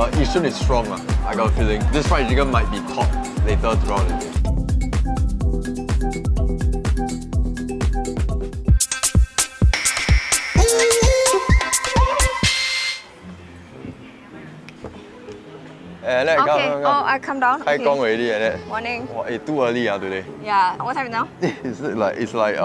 Yishun is strong. I got a feeling. This fried chicken might be top later throughout the day. Annette, Okay. come. Oh, I come down. Kai Gong already, Annette. Morning. Wow, too early today. Yeah. What time now? It's like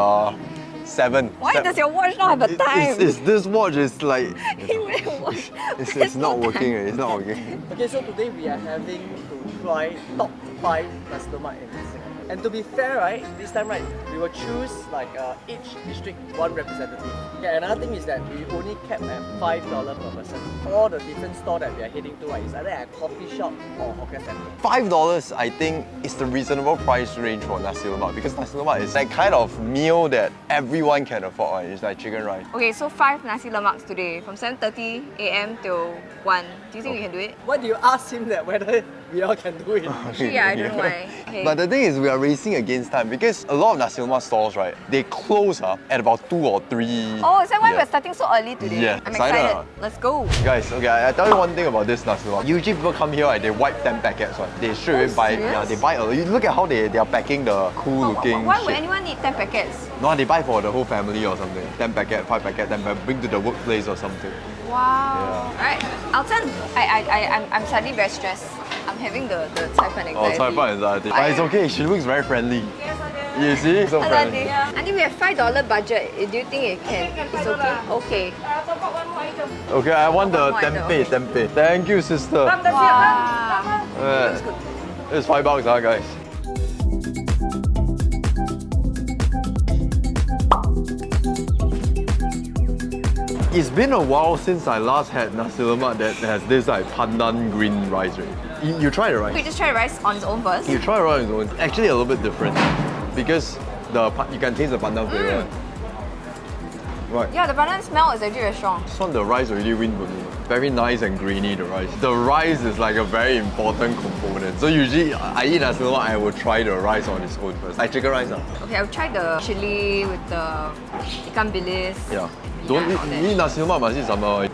7. Why does your watch not have a time? This watch is like You wear a watch. it's not working. It's not working. Okay, so today we are having to try top 5 Nasi Lemak in Singapore. And to be fair, right, this time, right, we will choose like each district one representative. Okay, another thing is that we only kept at $5 per person. All the different store that we are heading to, right, is either at a coffee shop or hawker center. $5, I think, is the reasonable price range for Nasi Lemak because Nasi Lemak is that kind of meal that everyone can afford. Right? It's like chicken rice. Okay, so 5 Nasi Lemaks today from 7:30 a.m. till 1. Do you think we can do it? Why do you ask him that whether we all can do it? Yeah, I don't know why. Okay. But the thing is, we are racing against time because a lot of Nasi Lemak stores, right, they close at about 2 or 3. Oh, is that why Yeah. we're starting so early today? Yeah. I'm Excited. excited. Let's go. Guys, okay, I tell you one thing about this Nasi Lemak. Usually people come here, right, they wipe 10 packets, right? They straight away buy. serious? Yeah, they buy a lot. You look at how they are packing the cool looking. Why would shit. anyone need 10 packets? No, they buy for the whole family or something. 10 packet, 5 packet, 10 packet, bring to the workplace or something. Wow. Alright, Alton, I'm suddenly very stressed. I'm having the Cai Fan anxiety. Oh, Cai Fan anxiety. But it's okay, she looks very friendly. You see? So friendly. Auntie, we have $5 budget. Do you think it's okay? Okay. Okay, I want the One more tempeh, tempeh. Thank you, sister. Wow. Looks good. It's $5, guys. It's been a while since I last had Nasi Lemak that has this like pandan green rice. Right? You try the We rice. just try rice on its own first. You try it on its own. Actually, a little bit different because you can taste the pandan flavor. Right. Yeah, the pandan smell is actually very strong. This one, the rice already win for me. Very nice and grainy, the rice. The rice is like a very important component. So usually, I eat Nasi Lemak, I will try the rice on its own first. Like chicken rice. Okay, I'll try the chili with the ikan bilis. Yeah. Don't all eat, that. you eat Nasi Lemak, must eat sambal.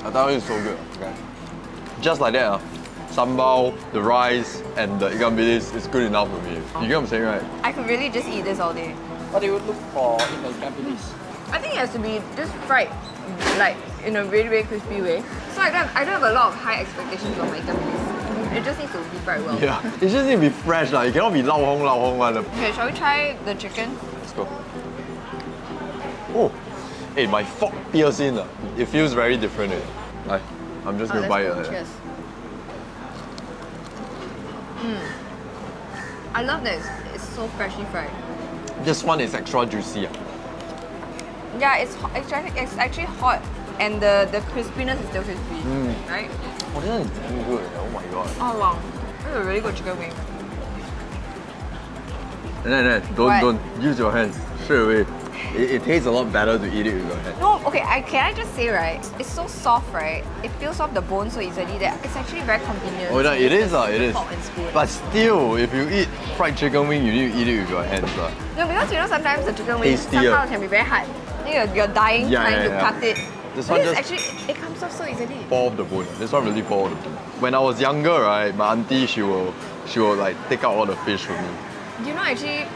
I tell you, it's so good. Okay. Just like that, sambal, the rice, and the ikan bilis is good enough for me. You get what I'm saying, right? I could really just eat this all day. What do you look for in the ikan bilis? I think it has to be just fried, like in a really, really crispy way. So I don't have a lot of high expectations of my ikan bilis. It just needs to be fried well. Yeah. It just need to be fresh. It cannot be lao hong one. Okay, shall we try the chicken? Let's go. Oh, hey, my fork pierced in. It feels very different. I'm just gonna buy it. Like that. Cheers. I love that it's so freshly fried. This one is extra juicy. Yeah, it's actually hot, and the crispiness is still crispy, right? Oh, this one is damn good. Oh my god. Oh wow, this is a really good chicken wing. And then don't use your hands straight away. It tastes a lot better to eat it with your hands. No, okay, can I just say, right? It's so soft, right? It peels off the bone so easily that it's actually very convenient. Oh, to it use is, the it is. fork and spoon. But still, if you eat fried chicken wing, you need to eat it with your hands. No, because you know sometimes the chicken wing Tastier. somehow can be very hard. You're dying trying to cut it. This one just actually, it comes off so easily. fall off the bone. This one really fall off the bone. When I was younger, right, my auntie, she will like take out all the fish for me. You know, actually,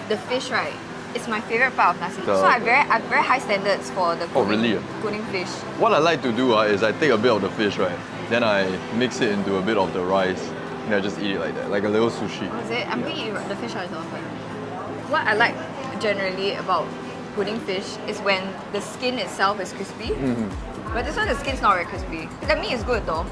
the fish, right? It's my favorite part of nasi. So I have very high standards for the really? cooking fish. What I like to do is I take a bit of the fish, right, then I mix it into a bit of the rice, and I just eat it like that, like a little sushi. What is it? I'm going to eat the fish myself. What I like generally about pudding fish is when the skin itself is crispy. But this one, the skin's not very crispy. The meat is good though.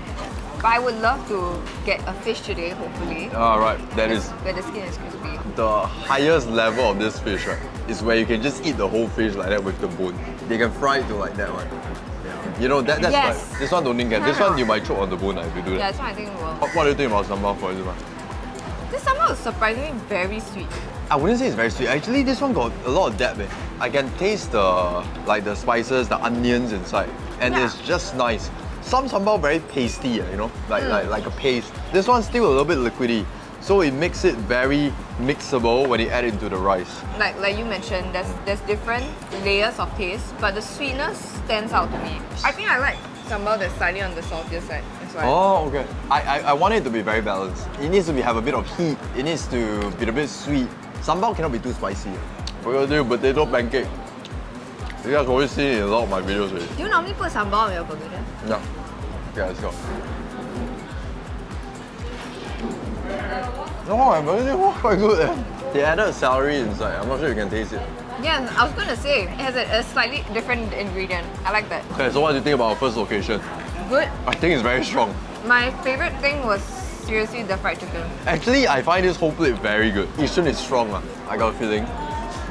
But I would love to get a fish today, hopefully. Right, that is where the skin is crispy. the highest level of this fish, right, is where you can just eat the whole fish like that with the bone. They can fry it to like that one. Yeah. You know, that's Yes. like, this one don't think can. This one you might choke on the bone if you do that. Yeah, that's what I think it will. What do you think about sambal, for example? This sambal is surprisingly very sweet. I wouldn't say it's very sweet. Actually, this one got a lot of depth. I can taste the spices, the onions inside, and Yeah. it's just nice. Some sambal very pasty, you know, like a paste. This one's still a little bit liquidy, So it makes it very mixable when you add into the rice. Like you mentioned, there's different layers of taste, but the sweetness stands out to me. I think I like sambal that's slightly on the saltier side. That's why. Oh, okay. I want it to be very balanced. It needs to have a bit of heat. It needs to be a bit sweet. Sambal cannot be too spicy. We're gonna do potato pancake. You guys always see it in a lot of my videos already. Do you normally put sambal on your burger then? No. Okay, let's go. No, my burger was quite good. They added celery inside. I'm not sure you can taste it. Yeah, I was gonna say, it has a slightly different ingredient. I like that. Okay, so what do you think about our first location? Good. I think it's very strong. My favorite thing was seriously the fried chicken. Actually, I find this whole plate very good. Yishun is strong. I got a feeling.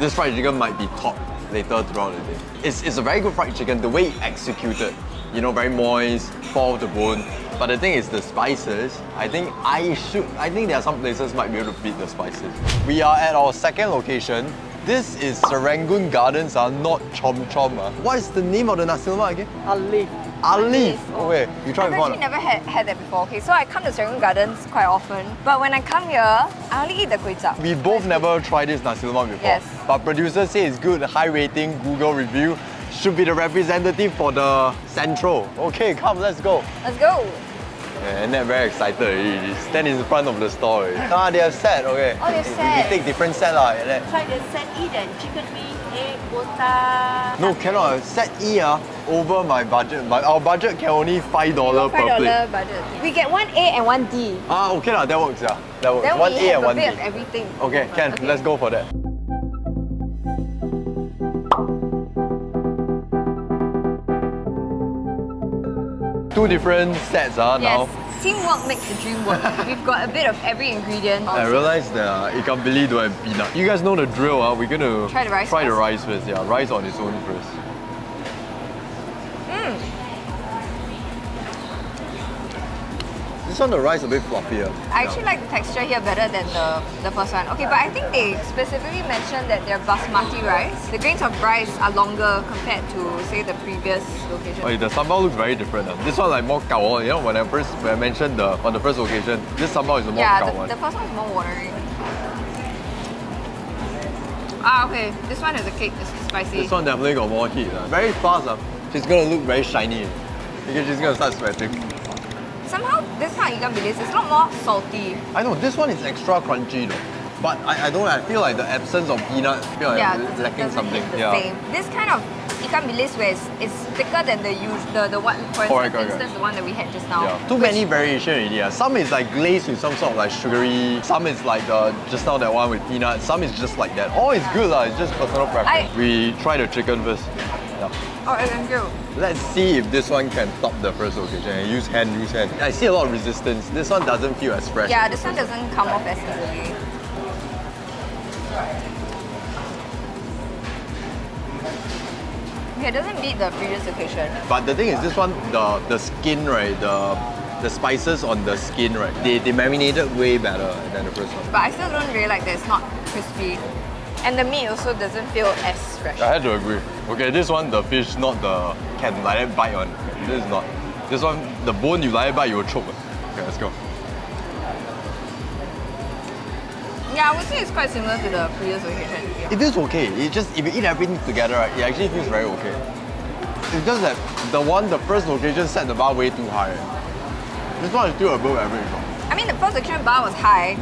This fried chicken might be top later throughout the day. It's a very good fried chicken. The way it's executed, you know, very moist, fall off the bone. But the thing is the spices, I think there are some places might be able to beat the spices. We are at our second location. This is Serangoon Gardens, not Chom Chom. What is the name of the Nasi Lemak again? Aliff. Aliff. Okay, you tried I've before? actually never had that before. Okay, so I come to Serangoon Gardens quite often, but when I come here, I only eat the kway chap. We both never tried this Nasi Lemak before. Yes. But producers say it's good, high rating, Google review. Should be the representative for the Central. Okay, come, let's go. Let's go. Yeah, Annette very excited already. Stand in front of the store already. They have set, okay. Oh, they have set. We take different set Annette. Try the set E then chicken wing, egg, botak. No, cannot. Set E over my budget. Our budget can only $5 per plate. $5 budget. We get one A and one D. Okay lah, that works, yeah. That works. Then One we A have and a one D. bit of everything. Okay, can. Okay. Let's go for that. Two different sets now. Yes. Teamwork makes the dream work. We've got a bit of every ingredient. I realized that ikan bili don't have peanut. You guys know the drill, We're gonna Try the rice the first? rice first, yeah. Rice on its own first. This one, the rice a bit fluffier. I actually like the texture here better than the first one. Okay, but I think they specifically mentioned that they're basmati rice. The grains of rice are longer compared to, say, the previous location. Oh, the sambal looks very different. This one like more gao. You know, when I mentioned on the first location, this sambal is the more Yeah, gao the one. first one is more watery. Ah, okay. This one has a cake. It's spicy. This one definitely got more heat. Very fast. She's gonna look very shiny because she's gonna start sweating. Somehow, this kind of ikan bilis is a lot more salty. I know this one is extra crunchy though, but I don't know. I feel like the absence of peanut, I feel like it's lacking doesn't something. hit the same. This kind of ikan bilis where it's thicker than the one, for Correct. instance, the one that we had just now. Yeah. Too many variation already. Some is like glazed with some sort of like sugary. Some is like just now that one with peanut. Some is just like that. All is good It's just personal preference. We try the chicken first. Yeah. Oh, thank you. Let's see if this one can top the first location. Use hand. I see a lot of resistance. This one doesn't feel as fresh. Yeah, this one doesn't come off as easily. Okay, it doesn't beat the previous location. But the thing is, this one, the skin, right, the spices on the skin, right, they marinated way better than the first one. But I still don't really like that it's not crispy. And the meat also doesn't feel as fresh. I had to agree. Okay, this one, the fish, not the can like that bite one. This is not. This one, the bone you like that bite, you will choke. Okay, let's go. Yeah, I would say it's quite similar to the previous location. Yeah. It is okay. It just, if you eat everything together, right, it actually feels very okay. It's just that the first location set the bar way too high. This one is still above average. I mean, the first location bar was high,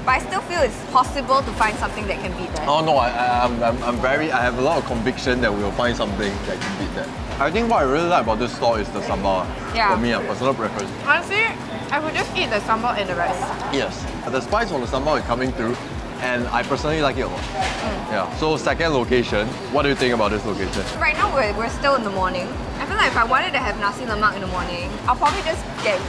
but I still feel it's possible to find something that can beat that. Oh no, I have a lot of conviction that we will find something that can beat that. I think what I really like about this store is the sambal. Yeah. For me, personal preference. Honestly, I would just eat the sambal and the rice. Yes. The spice from the sambal is coming through, and I personally like it a lot. Yeah. So second location, what do you think about this location? Right now, we're still in the morning. I feel like if I wanted to have nasi lemak in the morning, I'll probably just get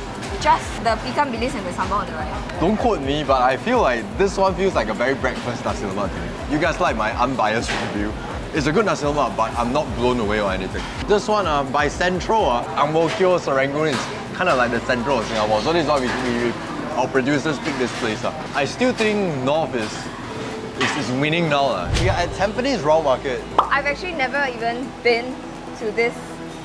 just the ikan bilis and the sambal on the rice. Don't quote me, but I feel like this one feels like a very breakfast nasi lemak to me. You guys like my unbiased review. It's a good nasi lemak, but I'm not blown away or anything. This one, by Central, Amoy, Serangoon is kind of like the central of Singapore. So this is why our producers pick this place. I still think North is winning now. We are at Tampines Raw Market. I've actually never even been to this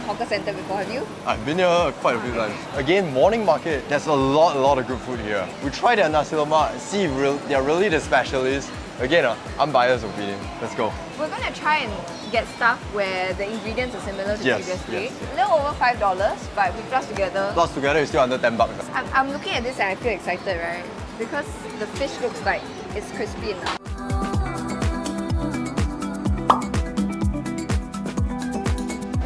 hawker centre before, have you? I've been here quite a few times. Again, morning market, there's a lot of good food here. We try their Nasi Lemak, see if they're really the specialists. Again, unbiased opinion. Let's go. We're gonna try and get stuff where the ingredients are similar to Yes, previously. yes. A little over $5, but we plus together. Plus together is still under $10. I'm looking at this and I feel excited, right? Because the fish looks like it's crispy enough.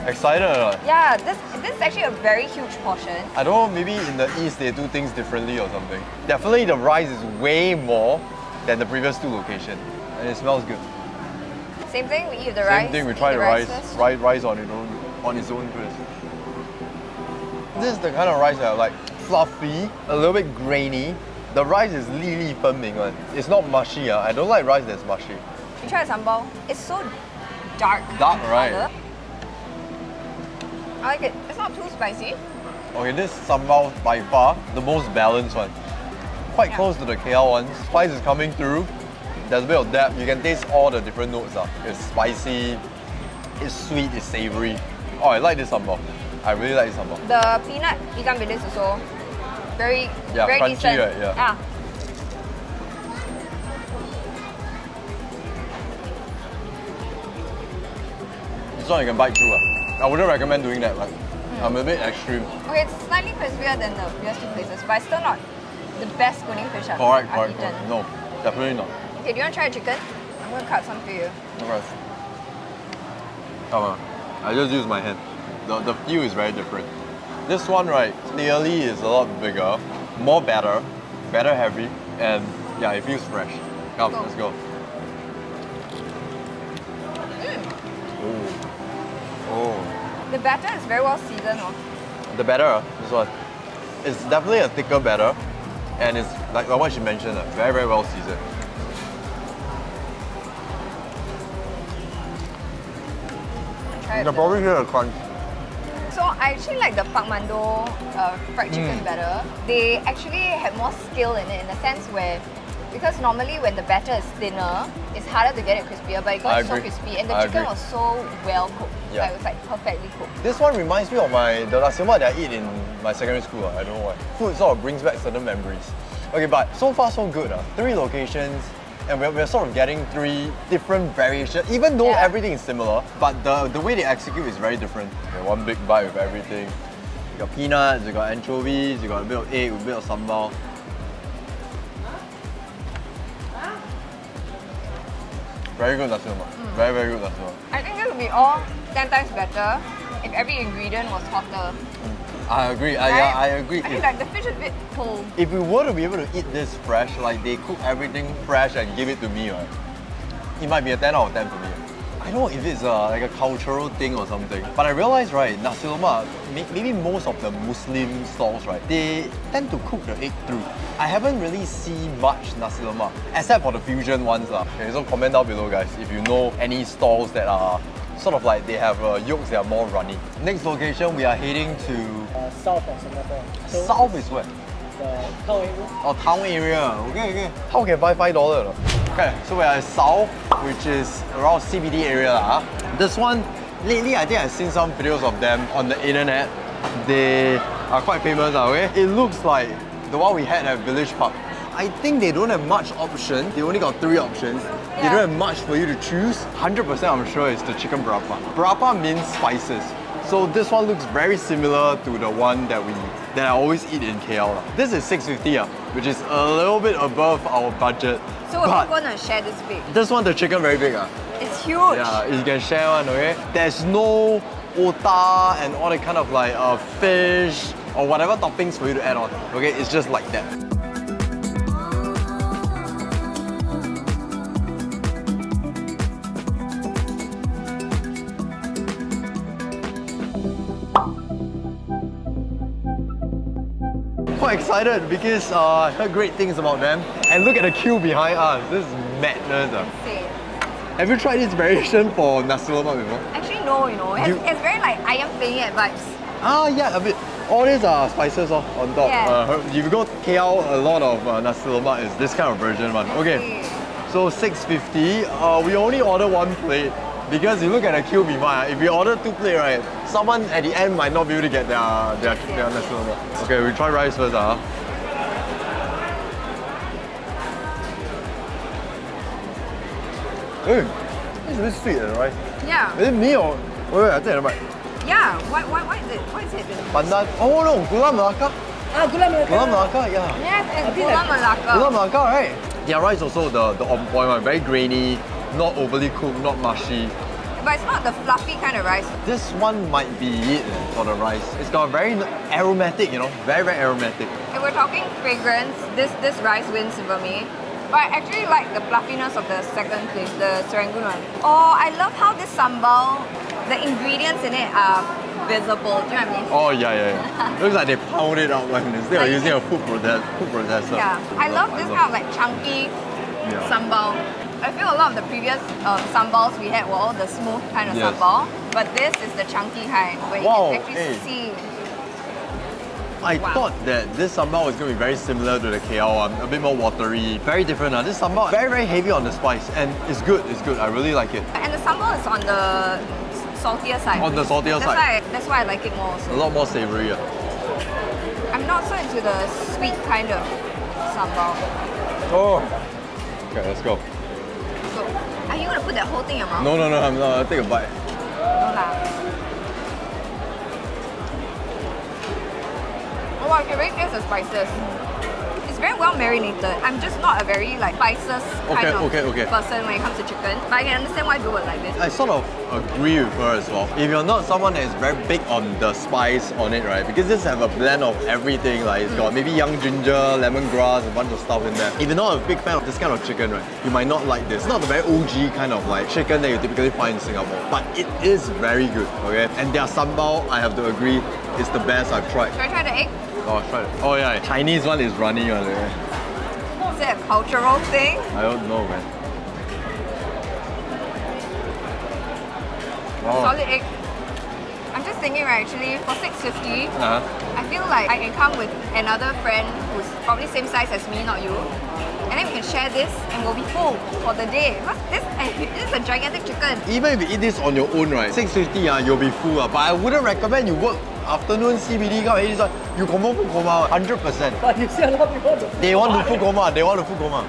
Excited or not? Yeah, this is actually a very huge portion. I don't know, maybe in the East they do things differently or something. Definitely the rice is way more than the previous two locations. And it smells good. Same thing, we eat the rice. Same thing, we try eat the rice. first. Rice on its own first. This is the kind of rice that I like. Fluffy, a little bit grainy. The rice is 粒粒分明one. It's not mushy. I don't like rice that's mushy. You try the sambal. It's so dark. Dark, in right? colour. I like it. It's not too spicy. Okay, this sambal by far the most balanced one. Quite close to the KL ones. Spice is coming through. There's a bit of depth. You can taste all the different notes. It's spicy, it's sweet, it's savory. Oh, I like this sambal. I really like this sambal. The peanut ikan bilis also very crunchy, decent. right? Yeah. This one you can bite through. I wouldn't recommend doing that. I'm a bit extreme. Okay, it's slightly crispier than the previous two places, but it's still not the best pudding fish I've Correct. eaten. No, definitely not. Okay, do you want to try the chicken? I'm going to cut some for you. Okay. Come on. I just use my hand. The feel is very different. This one, right, clearly is a lot bigger, more batter heavy, and yeah, it feels fresh. Come, let's go. Oh. The batter is very well seasoned. The batter, this one, it's definitely a thicker batter, and it's like what she mentioned, very well seasoned. Try You it can probably hear the crunch. So I actually like the Pak Mandor fried chicken better. They actually had more skill in it in the sense where, because normally when the batter is thinner, it's harder to get it crispier, but it got so crispy and the chicken was so well cooked. Yeah. Like, it was like perfectly cooked. This one reminds me of the Nasi Lemak that I eat in my secondary school. I don't know why. Food sort of brings back certain memories. Okay, but so far so good. 3 locations, and we're sort of getting 3 different variations, even though everything is similar, but the way they execute is very different. Okay, one big bite with everything. You got peanuts, you got anchovies, you got a bit of egg, a bit of sambal. Very good Nasi Lemak. Very good Nasi Lemak. I think this would be all 10 times better if every ingredient was hotter. I agree. Right? I agree. I think like the fish is a bit cold. If we were to be able to eat this fresh, like they cook everything fresh and give it to me, right, it might be a 10 out of 10 for me. I don't know if it's like a cultural thing or something, but I realized, right, Nasi Lemak, maybe most of the Muslim stalls, right, they tend to cook the egg through. I haven't really seen much Nasi Lemak, except for the fusion ones. Okay, so comment down below, guys, if you know any stalls that are sort of like they have yolks that are more runny. Next location, we are heading to... South of Singapore. So South is where? the town area. Oh, town area. Okay. How can I buy $5? Okay, so we are at South, which is around CBD area. This one, lately I think I've seen some videos of them on the internet. They are quite famous, okay? It looks like the one we had at Village Park. I think they don't have much option. They only got 3 options. They don't have much for you to choose. 100% I'm sure it's the chicken berapa. Berapa means spices. So this one looks very similar to the one that I always eat in KL. This is $6.50, which is a little bit above our budget. So we're not going to share this big. This one, the chicken very big. It's huge. Yeah, you can share one, okay? There's no otah and all the kind of like fish or whatever toppings for you to add on. Okay, it's just like that. Quite excited because I heard great things about them. And look at the queue behind us. This is madness. Insane. Have you tried this variation for Nasi Lemak before? Actually, no, you know. It's very like ayam penyet vibes. Ah, yeah, a bit. All these are spices on top. Yeah. If you go KL, a lot of Nasi Lemak is this kind of version one. Okay, so $6.50. We only order 1 plate. Because you look at the queue before, if we order 2 plates, right, someone at the end might not be able to get their Nasi Lemak. Okay, we try rice first. Hey, it's a bit sweet, right? Yeah. Is it me or... Wait, I think I'm right. Yeah. Why is it? Why is it? Pandan. Oh no, Gula Melaka. Gula Melaka. Gula Melaka, yeah. Yes, it's think Gula like- Melaka. Gula Melaka, right? Their rice also the on point one, very grainy, not overly cooked, not mushy. But it's not the fluffy kind of rice. This one might be it for the rice. It's got very aromatic, you know, very, very aromatic. If we're talking fragrance, this rice wins for me. But I actually like the fluffiness of the second place, the Serangoon one. Oh, I love how this sambal, the ingredients in it are visible. Do you know what I mean? Oh yeah. Looks like they pound it out when instead of Like- using a food processor. Yeah. I love this kind of like chunky sambal. I feel a lot of the previous sambals we had were all the smooth kind of Yes. sambal. But this is the chunky kind where Wow, you can actually hey. see. I Wow. thought that this sambal was going to be very similar to the KL one, a bit more watery, very different. This sambal, very, very heavy on the spice, and it's good, I really like it. And the sambal is on the saltier side. On the saltier side. That's why I like it more A also. lot more savory. I'm not so into the sweet kind of sambal. Oh. Okay, let's go. So, are you gonna put that whole thing in your mouth? No, I'm not. I'll take a bite. No lah. Oh wow, I can really taste the spices. It's very well marinated. I'm just not a very like spices kind of Okay. person when it comes to chicken. But I can understand why people would like this. I sort of agree with her as well. If you're not someone that is very big on the spice on it, right? Because this have a blend of everything, like it's got maybe young ginger, lemongrass, a bunch of stuff in there. If you're not a big fan of this kind of chicken, right, you might not like this. It's not the very OG kind of like chicken that you typically find in Singapore, but it is very good, okay? And their sambal, I have to agree, is the best I've tried. Should I try the egg? Oh, I tried it. Oh yeah, Chinese one is runny one. Is it a cultural thing? I don't know, man. Oh. Solid egg. I'm just thinking right actually, for $6.50, Uh-huh. I feel like I can come with another friend who's probably same size as me, not you. And then we can share this and we'll be full for the day. Because this is a gigantic chicken. Even if you eat this on your own, right, $6.50, you'll be full. But I wouldn't recommend you work afternoon CBD, come and eat this one. You confirm food coma, 100%. But you see a lot of people. They want to food coma, they want to food coma.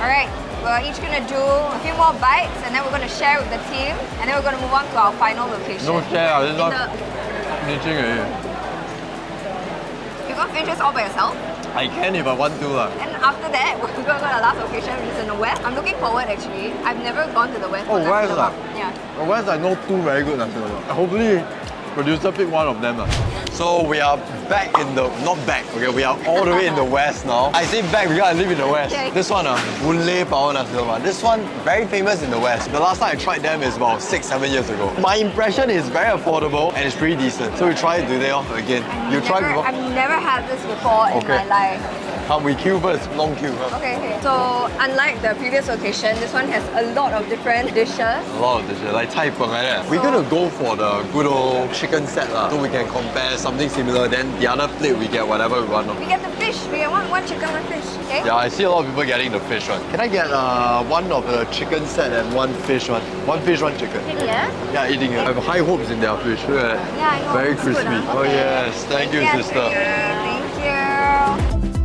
Alright, we're each gonna do a few more bites and then we're gonna share with the team and then we're gonna move on to our final location. No share, this In one. the- Finishing already. You're gonna finish this all by yourself? I can if I want to. And after that, we're gonna go to the last location, which is in the west. I'm looking forward actually. I've never gone to the west. Oh, for Nasi west ah? Lemak. Yeah. West I know 2 very good Nasi Lemak. Hopefully, producer pick one of them. So we are back in the, not back, okay, we are all the way in the west now. I say back because I live in the west. Okay. This one, Boon Power Nasi Lemak. This one, very famous in the west. The last time I tried them is about 6-7 years ago. My impression is very affordable and it's pretty decent. So we try it today again. You try before? I've never had this before in Okay. my life. We queue first, long queue. Okay. So unlike the previous location, this one has a lot of different dishes. A lot of dishes, like cai peng like that. We're gonna go for the good old chicken set lah, so we can compare something similar. Then the other plate we get whatever we want. We get the fish. We get one chicken, one fish. Okay. Yeah, I see a lot of people getting the fish one. Can I get one of the chicken set and one fish one? One fish, one chicken. Really, yeah? Yeah, eating it. I have high hopes in their fish. Look at that. Yeah, I know. Very It's good, crispy. huh? Oh Okay. yes, thank you, Yes, sister. Thank you.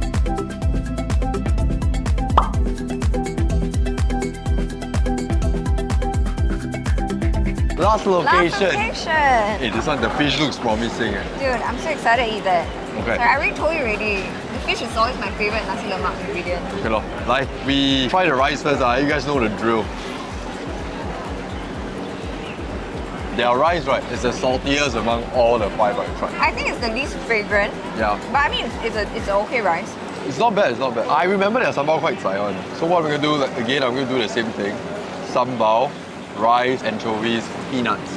Last location. Last location. Hey, this one, the fish looks promising. Dude, I'm so excited to eat that. Okay. Like, I already told you already. The fish is always my favorite Nasi Lemak ingredient. Okay, lor. Like, we try the rice first. You guys know the drill. Their rice, right, is the saltiest among all the 5 I've tried. I think it's the least fragrant. Yeah. But I mean, it's an okay rice. It's not bad, it's not bad. I remember their sambal quite dry one. So what I'm gonna do, like, again, I'm gonna do the same thing. Sambal, rice, anchovies, peanuts.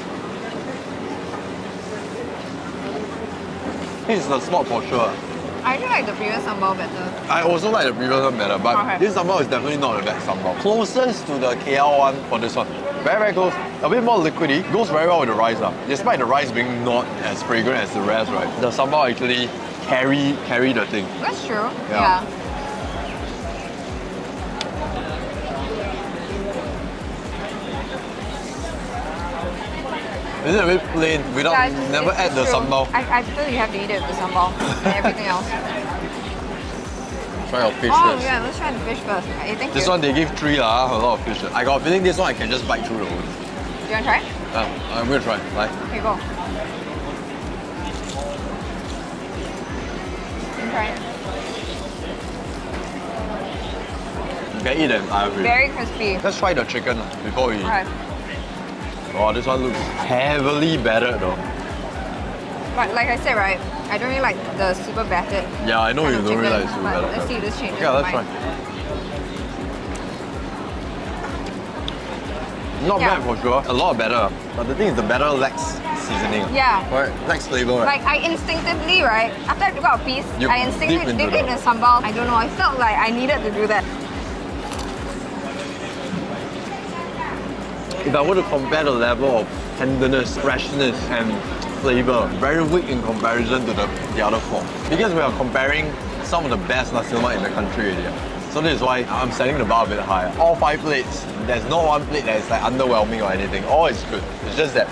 This is the spot for sure. I actually like the previous sambal better. I also like the previous one better, but Okay. this sambal is definitely not the best sambal. Closest to the KL one for this one. Very, very close. A bit more liquidy. Goes very well with the rice. Despite the rice being not as fragrant as the rest, right? The sambal actually carry the thing. That's true. Yeah. Is it a bit plain without Yeah, it's- never it's add the true. sambal? I feel you have to eat it with the sambal and everything else. Try your fish Oh first. yeah, let's try the fish first. Okay, thank This you. one they give 3 lah, a lot of fish. I got a feeling this one I can just bite through the whole. Do you want to try? I'm gonna try. Like, Okay, go. You try it. you can eat the entire fish. Very crispy. Let's try the chicken before we eat. Alright. Oh, this one looks heavily battered though. But like I said, right, I don't really like the super battered. Yeah, I know kind you of don't really chicken, like super but battered. let's see if this changes. Okay, let's my try. mind. Not Yeah. bad for sure. A lot better. But the thing is the batter lacks seasoning. Yeah. Right, lacks flavor. Right? Like I instinctively, right, after I took out a piece, You I instinctively dip dipped into it in the sambal. I don't know, I felt like I needed to do that. If I were to compare the level of tenderness, freshness, and flavor, very weak in comparison to the other 4. Because we are comparing some of the best Nasi Lemak in the country already. So this is why I'm setting the bar a bit higher. All 5 plates, there's no one plate that is like underwhelming or anything. All is good. It's just that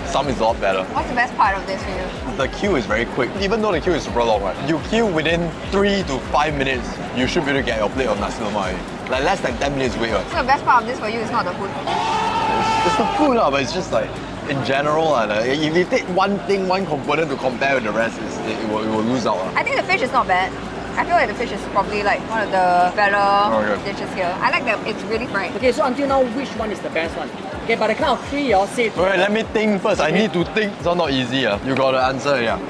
some is a lot better. What's the best part of this for you? The queue is very quick. Even though the queue is super long, right? You queue within 3 to 5 minutes, you should be able to get your plate of Nasi Lemak already. Like less than 10 minutes wait. Right? So the best part of this for you is not the food. It's the food, but it's just like, in general, if you take one thing, one component to compare with the rest, it will lose out. I think the fish is not bad. I feel like the fish is probably like one of the better dishes here. I like that it's really fried. Okay, so until now, which one is the best one? Okay, by the count of 3, you all say. Alright, let me think first. I need to think. It's not easy. You got the answer, yeah.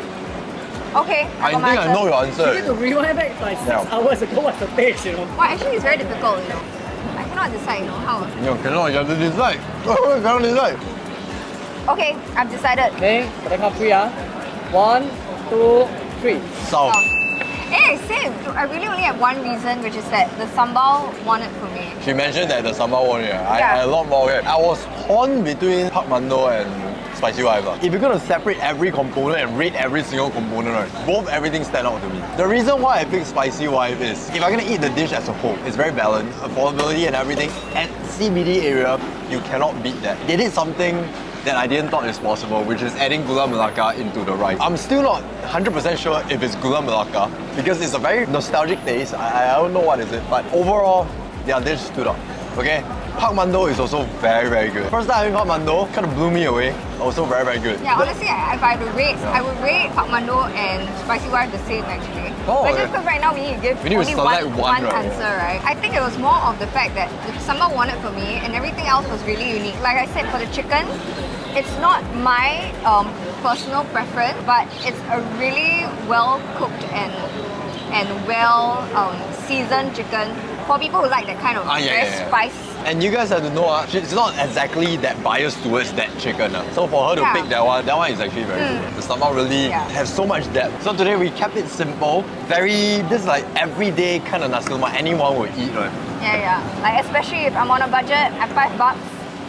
Okay, I got my think I know your You need to answer. rewind back like 6 Yeah. hours ago. What's the taste, you know? Well, actually, it's very difficult, you know. I cannot decide, you know, how. You cannot, you have to decide. Cannot decide. Okay, I've decided. Okay, by the count of 3, 1, 2, 3. South. Hey, same. I really only have one reason, which is that the sambal won it for me. She mentioned that the sambal one, yeah. I Yeah. had a lot more. Okay. I was torn between Pak Mandor and spicy wife. If you're gonna separate every component and rate every single component, right, both everything stand out to me. The reason why I picked spicy wife is if I'm gonna eat the dish as a whole, it's very balanced, affordability and everything. At CBD area, you cannot beat that. They did something that I didn't thought is possible, which is adding gula melaka into the rice. I'm still not 100% sure if it's gula melaka because it's a very nostalgic taste. I don't know what is it, but overall, their dish stood out. Okay, Pak Mandor is also very, very good. First time having Pak Mandor kind of blew me away. Also very, very good. Yeah, honestly, if I had to rate, I would rate Pak Mandor and Spicy Wife the same actually. Oh, but okay. just because right now we need to give We need to only select one one, right? answer, right? I think it was more of the fact that the sambal won it for me and everything else was really unique. Like I said, for the chicken, it's not my personal preference, but it's a really well cooked and well seasoned chicken for people who like that kind of fresh spice. And you guys have to know, she's not exactly that biased towards that chicken. So for her to Yeah. pick that one is actually very good. The sambal really has so much depth. So today we kept it simple, this is like everyday kind of nasi lemak anyone would eat, right? Yeah. Like especially if I'm on a budget at $5.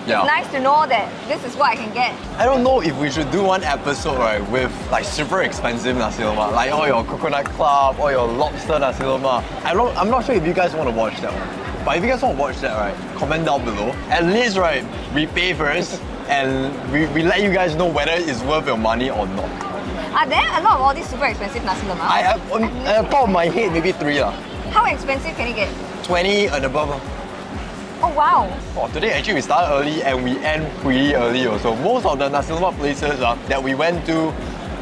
Yeah. It's nice to know that this is what I can get. I don't know if we should do one episode, right, with like super expensive nasi lemak, like all your coconut club, or your lobster nasi lemak. I'm not sure if you guys want to watch that one. But if you guys want to watch that, right, comment down below. At least, right, we pay first and we let you guys know whether it's worth your money or not. Are there a lot of all these super expensive nasi lemak? I have, at the top of my head, maybe 3 lah. How expensive can it get? 20 and above. Oh wow! Oh, today actually we started early and we end pretty early also. Most of the nasi lemak places that we went to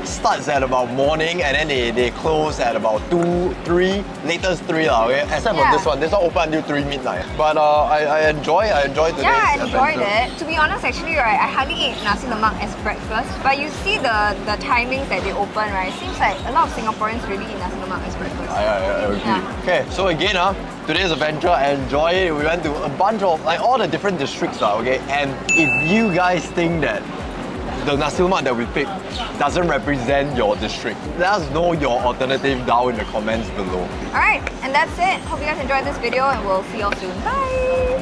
starts at about morning and then they close at about 2, 3, latest 3 lah, okay? Except for this one open until 3 midnight. But I enjoyed today's Yeah, I enjoyed adventure. it. To be honest, actually, right, I hardly eat nasi lemak as breakfast. But you see the timings that they open, right? It seems like a lot of Singaporeans really eat nasi lemak as breakfast. I agree. Yeah. Okay, so again, today's adventure, I enjoyed it. We went to a bunch of, like, all the different districts, okay? And if you guys think that the nasi lemak that we picked doesn't represent your district, let us know your alternative down in the comments below. Alright, and that's it. Hope you guys enjoyed this video and we'll see you all soon. Bye!